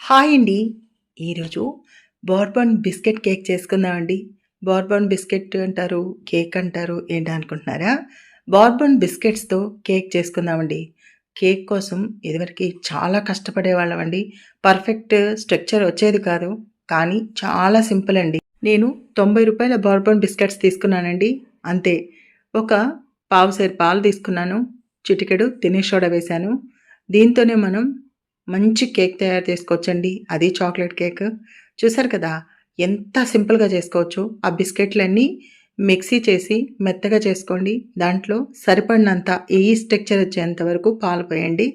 Hi అండి. ఈరోజు bourbon biscuit cake చేసుకుందామండి. బోర్బన్ బిస్కెట్ అంటారు, కేక్ అంటారు ఏంటా అనుకుంటున్నారా? బోర్బన్ బిస్కెట్స్‌తో కేక్ చేసుకుందామండి. కేక్ కోసం ఇదివరకి చాలా కష్టపడేవాళ్ళమండి. పర్ఫెక్ట్ స్ట్రక్చర్ వచ్చేది కాదు. కానీ చాలా సింపుల్ అండి. నేను రూ. 90 బోర్బన్ బిస్కెట్స్ తీసుకున్నానండి. అంతే. ఒక పావు సేరు పాలు తీసుకున్నాను. చిటికెడు తినే సోడా వేశాను. దీంతోనే మనం మంచి కేక్ తయారు చేసుకోవచ్చండి. అది చాక్లెట్ కేక్. చూసారు కదా! ఎంత సింపుల్‌గా చేసుకోవచ్చో. ఆ బిస్కెట్‌లన్నీ మిక్సీ చేసి మెత్తగా చేసుకోండి. దాంట్లో సరిపడినంత ఈ టెక్స్చర్ వచ్చేంత వరకు పాలు పోయండి.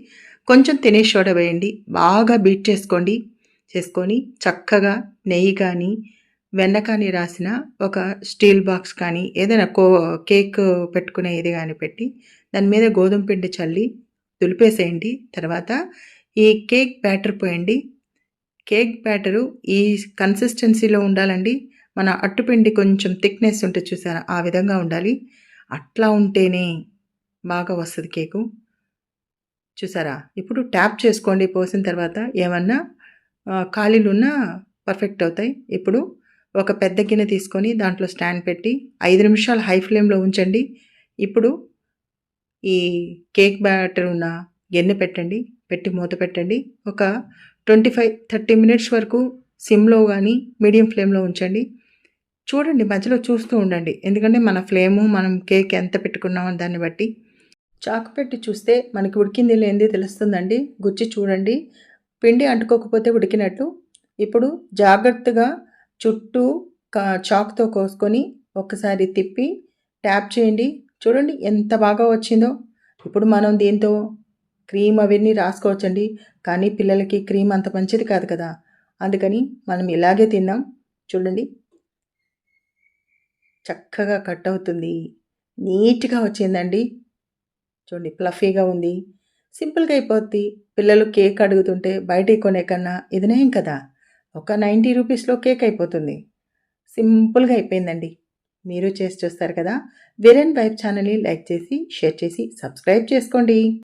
కొంచెం తినే సోడా వేయండి. బాగా బీట్ చేసుకోండి. చేసుకొని చక్కగా నెయ్యి కానీ, వెన్న కానీ రాసిన ఒక స్టీల్ బాక్స్ కానీ ఏదైనా కేక్ పెట్టుకునే ఇది గాని పెట్టి దాని మీద గోధుమ పిండి చల్లి దులిపేసేయండి. తర్వాత ఈ కేక్ బ్యాటర్ పోయండి. కేక్ బ్యాటరు ఈ కన్సిస్టెన్సీలో ఉండాలండి. మన అట్టుపిండి కొంచెం థిక్‌నెస్ ఉంటది చూసారా? ఆ విధంగా ఉండాలి. అట్లా ఉంటేనే బాగా వస్తది కేకు. చూసారా? ఇప్పుడు ట్యాప్ చేసుకోండి పోసిన తర్వాత. ఏమన్నా ఖాళీలున్నా పర్ఫెక్ట్ అవుతాయి. ఇప్పుడు ఒక పెద్ద గిన్నె తీసుకొని దాంట్లో స్టాండ్ పెట్టి 5 నిమిషాలు హై ఫ్లేమ్‌లో ఉంచండి. ఇప్పుడు ఈ కేక్ బ్యాటర్ ఉన్న గిన్నె పెట్టండి. పెట్టి మూత పెట్టండి. ఒక 25, 30 మినిట్స్ వరకు సిమ్‌లో గానీ, మీడియం ఫ్లేమ్‌లో ఉంచండి. చూడండి మధ్యలో చూస్తూ ఉండండి. ఎందుకంటే మన ఫ్లేము, మనం కేక్ ఎంత పెట్టుకున్నామో దాన్ని బట్టి. చాకు పెట్టి చూస్తే మనకి ఉడికింది లేనిది తెలుస్తుందండి. గుచ్చి చూడండి. పిండి అంటుకోకపోతే ఉడికినట్టు. ఇప్పుడు జాగ్రత్తగా చుట్టూ చాకుతో కోసుకొని ఒక్కసారి తిప్పి ట్యాప్ చేయండి. చూడండి ఎంత బాగా వచ్చిందో. ఇప్పుడు మనం దీంతో క్రీమ్ అవన్నీ రాసుకోవచ్చండి. కానీ పిల్లలకి క్రీమ్ అంత మంచిది కాదు కదా! అందుకని మనం ఇలాగే తిన్నాం. చూడండి చక్కగా కట్ అవుతుంది. నీట్‌గా వచ్చిందండి. చూడండి ఫ్లఫీగా ఉంది. సింపుల్‌గా అయిపోద్ది. పిల్లలు కేక్ అడుగుతుంటే బయటికి కొనే కన్నా ఇది నయం కదా! ఒక 90 రూపీస్‌లో కేక్ అయిపోతుంది. సింపుల్‌గా అయిపోయిందండి. మీరు చేసి చూస్తారు కదా! వీరేన్ వైబ్ ఛానల్‌ని లైక్ చేసి, షేర్ చేసి, సబ్స్క్రైబ్ చేసుకోండి.